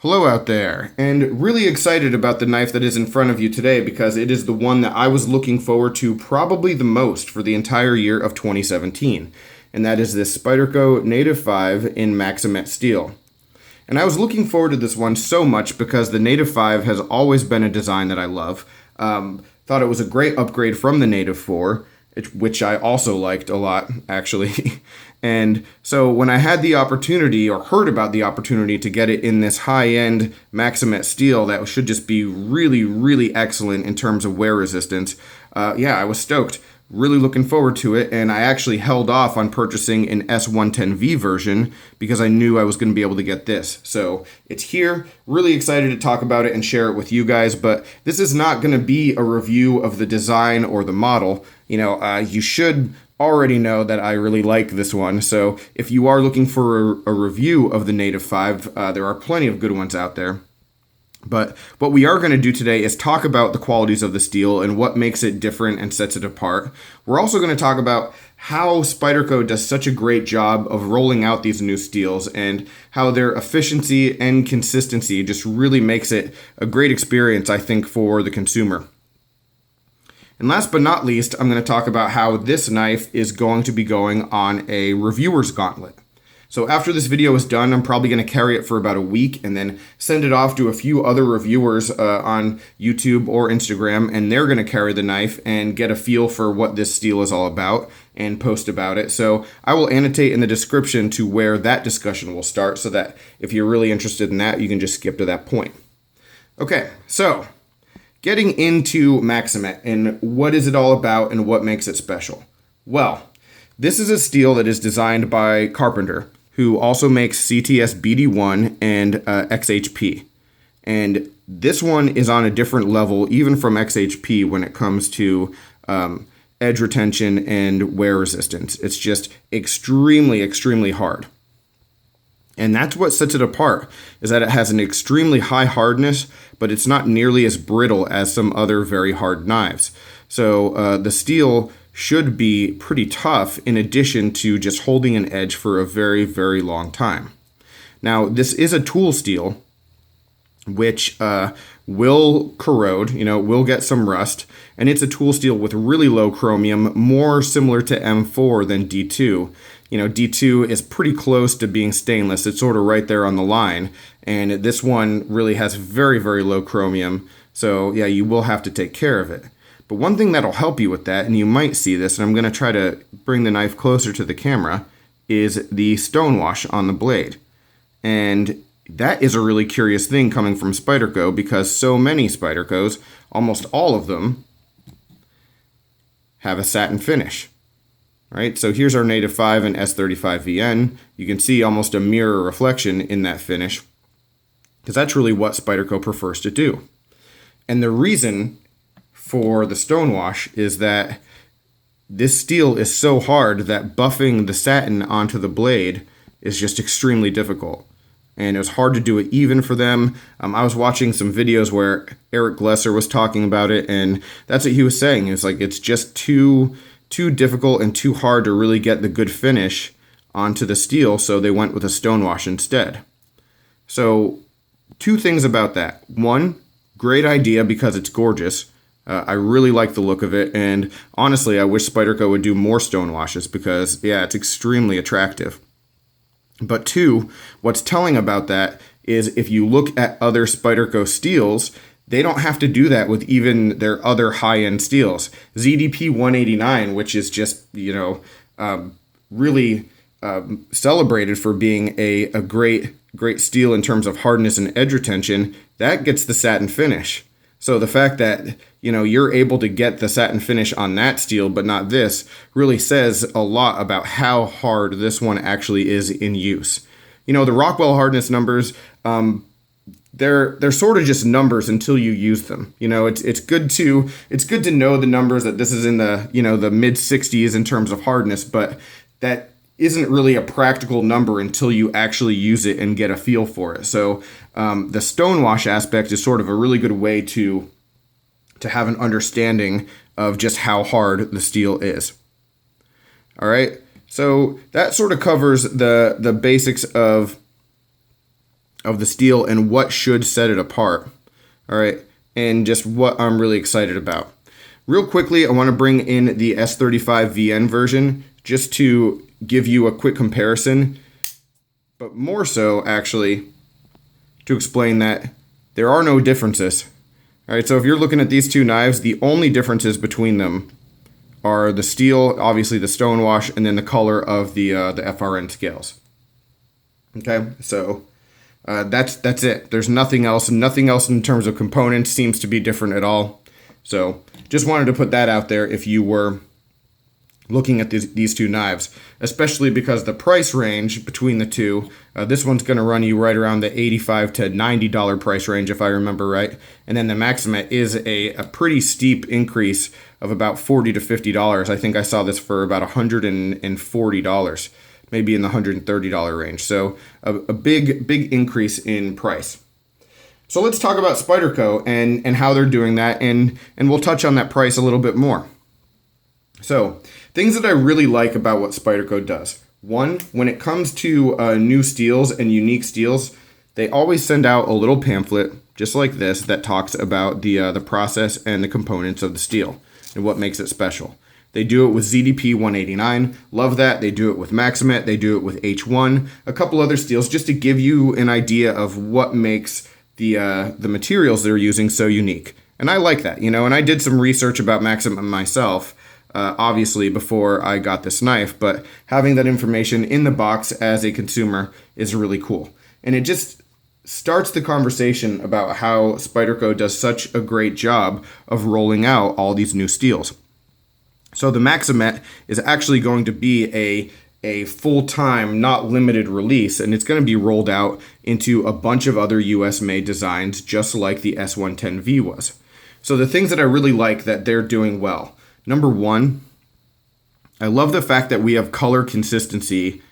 Hello out there, and really excited about the knife that is in front of you today because it is the one that I was looking forward to probably the most for the entire year of 2017, and that is this Spyderco Native 5 in Maxamet steel. And I was looking forward to this one so much because the Native 5 has always been a design that I love. Thought it was a great upgrade from the Native 4, which I also liked a lot, actually. And so when I had the opportunity or heard about the opportunity to get it in this high-end Maxamet steel that should just be really, really excellent in terms of wear resistance, I was stoked. Really looking forward to it, and I actually held off on purchasing an S110V version because I knew I was going to be able to get this. So it's here, really excited to talk about it and share it with you guys, but this is not going to be a review of the design or the model. You should already know that I really like this one, so if you are looking for a review of the Native 5, there are plenty of good ones out there. But what we are going to do today is talk about the qualities of the steel and what makes it different and sets it apart. We're also going to talk about how Spyderco does such a great job of rolling out these new steels and how their efficiency and consistency just really makes it a great experience, I think, for the consumer. And last but not least, I'm going to talk about how this knife is going to be going on a reviewer's gauntlet. So after this video is done, I'm probably going to carry it for about a week and then send it off to a few other reviewers on YouTube or Instagram, and they're going to carry the knife and get a feel for what this steel is all about and post about it. So I will annotate in the description to where that discussion will start so that if you're really interested in that, you can just skip to that point. Okay, so getting into Maxamet and what is it all about and what makes it special? Well, this is a steel that is designed by Carpenter, who also makes CTS BD1 and XHP. And this one is on a different level, even from XHP, when it comes to edge retention and wear resistance. It's just extremely, extremely hard. And that's what sets it apart, is that it has an extremely high hardness, but it's not nearly as brittle as some other very hard knives. So the steel should be pretty tough in addition to just holding an edge for a very, very long time. Now, this is a tool steel, which will corrode, will get some rust, and it's a tool steel with really low chromium, more similar to M4 than D2. D2 is pretty close to being stainless. It's sort of right there on the line, and this one really has very, very low chromium, so yeah, you will have to take care of it. But one thing that'll help you with that, and you might see this, and I'm going to try to bring the knife closer to the camera, is the stonewash on the blade. And that is a really curious thing coming from Spyderco because so many Spydercos, almost all of them, have a satin finish. Right? So here's our Native 5 and S35VN. You can see almost a mirror reflection in that finish because that's really what Spyderco prefers to do. And the reason for the stonewash is that this steel is so hard that buffing the satin onto the blade is just extremely difficult. And it was hard to do it even for them. I was watching some videos where Eric Glesser was talking about it, and that's what he was saying. It's like it's just too difficult and too hard to really get the good finish onto the steel, so they went with a stonewash instead. So two things about that. One, great idea because it's gorgeous. I really like the look of it, and honestly, I wish Spyderco would do more stonewashes because, yeah, it's extremely attractive. But two, what's telling about that is if you look at other Spyderco steels, they don't have to do that with even their other high-end steels. ZDP 189, which is just, really celebrated for being a great steel in terms of hardness and edge retention, that gets the satin finish. So the fact that, you're able to get the satin finish on that steel, but not this, really says a lot about how hard this one actually is in use. The Rockwell hardness numbers, they're sort of just numbers until you use them. It's good to know the numbers that this is in the, the mid 60s in terms of hardness, but that isn't really a practical number until you actually use it and get a feel for it. So the stonewash aspect is sort of a really good way to have an understanding of just how hard the steel is. All right, so that sort of covers the basics of of the steel and what should set it apart. All right, and just what I'm really excited about. Real quickly, I want to bring in the S35VN version just to give you a quick comparison, but more so actually to explain that there are no differences. All right, so if you're looking at these two knives, the only differences between them are the steel, obviously the stonewash, and then the color of the FRN scales. Okay, so that's it. There's nothing else. Nothing else in terms of components seems to be different at all. So just wanted to put that out there if you were looking at these two knives, especially because the price range between the two, this one's going to run you right around the $85 to $90 price range, if I remember right. And then the Maxamet is a pretty steep increase of about $40 to $50. I think I saw this for about $140, maybe in the $130 range. So a big increase in price. So let's talk about Spyderco and how they're doing that, and we'll touch on that price a little bit more. So, things that I really like about what Spyderco does. One, when it comes to new steels and unique steels, they always send out a little pamphlet, just like this, that talks about the process and the components of the steel and what makes it special. They do it with ZDP 189, love that. They do it with Maxamet, they do it with H1, a couple other steels, just to give you an idea of what makes the materials they're using so unique. And I like that, and I did some research about Maxamet myself, obviously before I got this knife, but having that information in the box as a consumer is really cool. And it just starts the conversation about how Spyderco does such a great job of rolling out all these new steels. So the Maxamet is actually going to be a full-time, not limited release, and it's going to be rolled out into a bunch of other US-made designs, just like the S110V was. So the things that I really like that they're doing well. Number one, I love the fact that we have color consistency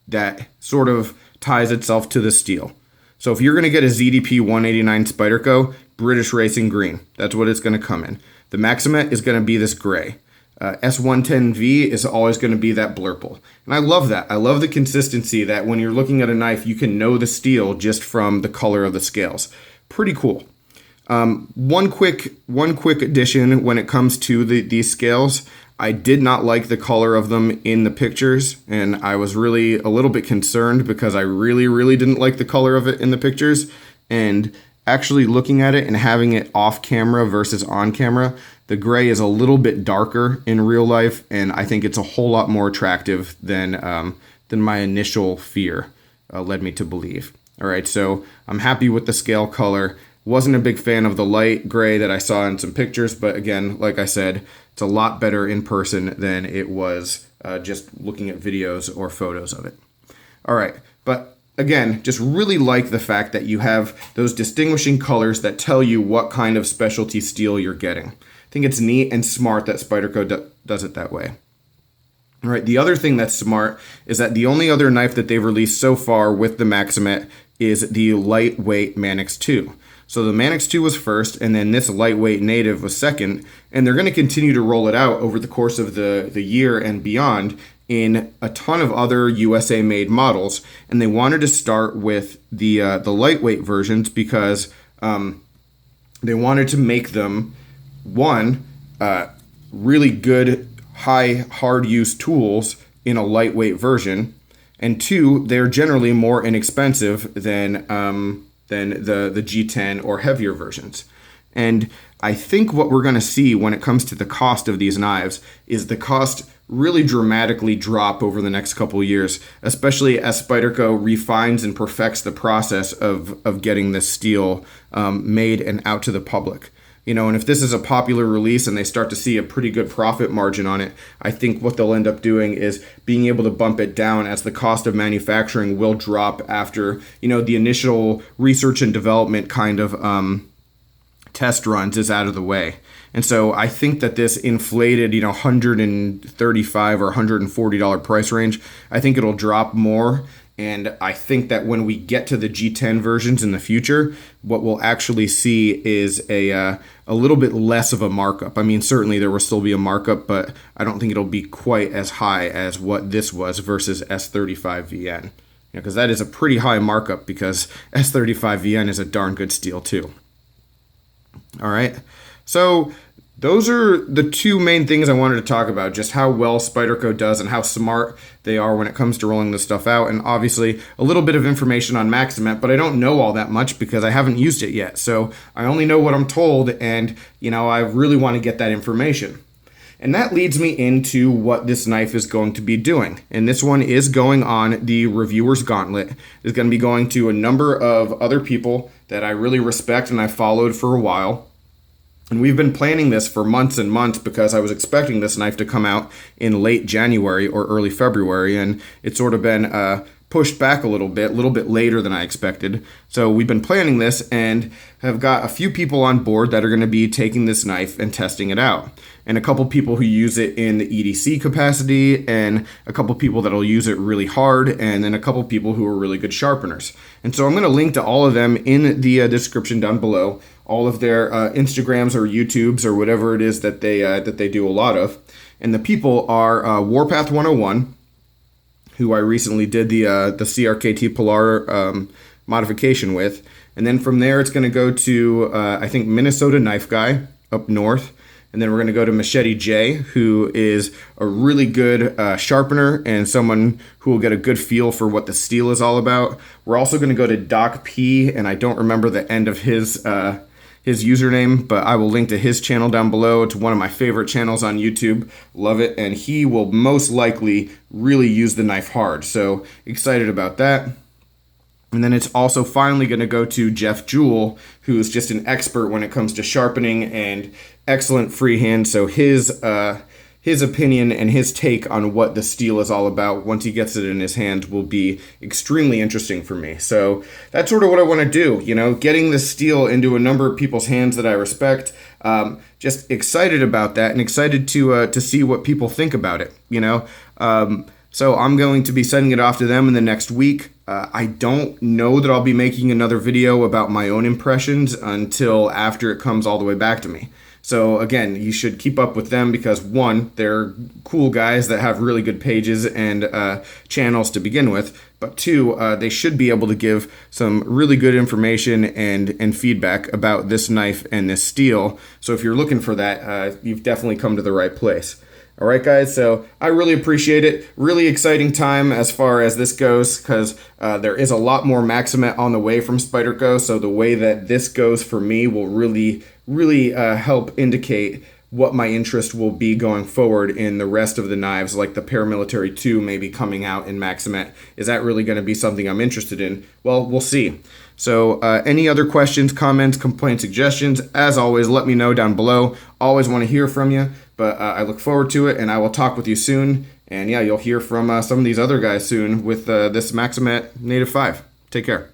that sort of ties itself to the steel. So if you're going to get a ZDP 189 Spyderco, British Racing Green, that's what it's going to come in. The Maxamet is going to be this gray. S110V is always going to be that blurple. And I love that. I love the consistency that when you're looking at a knife, you can know the steel just from the color of the scales. Pretty cool. One quick addition when it comes to these scales. I did not like the color of them in the pictures, and I was really a little bit concerned because I really didn't like the color of it in the pictures. And actually looking at it and having it off camera versus on camera, the gray is a little bit darker in real life, and I think it's a whole lot more attractive than my initial fear led me to believe. All right, so I'm happy with the scale color. Wasn't a big fan of the light gray that I saw in some pictures, but again, like I said, it's a lot better in person than it was just looking at videos or photos of it. All right, but again, just really like the fact that you have those distinguishing colors that tell you what kind of specialty steel you're getting. I think it's neat and smart that Spyderco does it that way. All right, the other thing that's smart is that the only other knife that they've released so far with the Maxamet is the lightweight Manix 2. So the Manix 2 was first, and then this lightweight Native was second, and they're going to continue to roll it out over the course of the year and beyond in a ton of other USA-made models, and they wanted to start with the lightweight versions because they wanted to make them, one, really good, hard use tools in a lightweight version, and two, they're generally more inexpensive than the G10 or heavier versions. And I think what we're going to see when it comes to the cost of these knives is the cost really dramatically drop over the next couple of years, especially as Spyderco refines and perfects the process of getting this steel made and out to the public. And if this is a popular release and they start to see a pretty good profit margin on it, I think what they'll end up doing is being able to bump it down as the cost of manufacturing will drop after, the initial research and development kind of test runs is out of the way. And so I think that this inflated, $135 or $140 price range, I think it'll drop more. And I think that when we get to the G10 versions in the future, what we'll actually see is a little bit less of a markup. I mean, certainly there will still be a markup, but I don't think it'll be quite as high as what this was versus S35VN. because that is a pretty high markup because S35VN is a darn good steel too. All right, so those are the two main things I wanted to talk about, just how well Spyderco does and how smart they are when it comes to rolling this stuff out, and obviously a little bit of information on Maxamet, but I don't know all that much because I haven't used it yet, so I only know what I'm told, and I really want to get that information. And that leads me into what this knife is going to be doing. And this one is going on the Reviewers Gauntlet. It's going to be going to a number of other people that I really respect and I followed for a while. And we've been planning this for months and months because I was expecting this knife to come out in late January or early February, and it's sort of been pushed back a little bit later than I expected. So we've been planning this and have got a few people on board that are going to be taking this knife and testing it out. And a couple people who use it in the EDC capacity, and a couple people that'll use it really hard, and then a couple people who are really good sharpeners. And so I'm going to link to all of them in the description down below, all of their Instagrams or YouTubes or whatever it is that they do a lot of. And the people are Warpath 101, who I recently did the CRKT Polar modification with. And then from there, it's going to go to, I think, Minnesota Knife Guy up north. And then we're going to go to Machete J, who is a really good sharpener and someone who will get a good feel for what the steel is all about. We're also going to go to Doc P, and I don't remember the end of his username, but I will link to his channel down below. It's one of my favorite channels on YouTube. Love it, and he will most likely really use the knife hard. So excited about that. And then it's also finally going to go to Jeff Jewell, who's just an expert when it comes to sharpening and excellent freehand. So his opinion and his take on what the steel is all about once he gets it in his hand will be extremely interesting for me. So that's sort of what I want to do, getting the steel into a number of people's hands that I respect. Just excited about that and excited to see what people think about it, So I'm going to be sending it off to them in the next week. I don't know that I'll be making another video about my own impressions until after it comes all the way back to me. So again, you should keep up with them because one, they're cool guys that have really good pages and channels to begin with, but two, they should be able to give some really good information and feedback about this knife and this steel. So if you're looking for that, you've definitely come to the right place. All right, guys, so I really appreciate it. Really exciting time as far as this goes because there is a lot more Maxamet on the way from Spyderco, so the way that this goes for me will really help indicate what my interest will be going forward in the rest of the knives, like the Paramilitary 2 maybe coming out in Maxamet. Is that really going to be something I'm interested in? Well, we'll see. So any other questions, comments, complaints, suggestions, as always, let me know down below. Always want to hear from you, but I look forward to it, and I will talk with you soon. And yeah, you'll hear from some of these other guys soon with this Maxamet Native 5. Take care.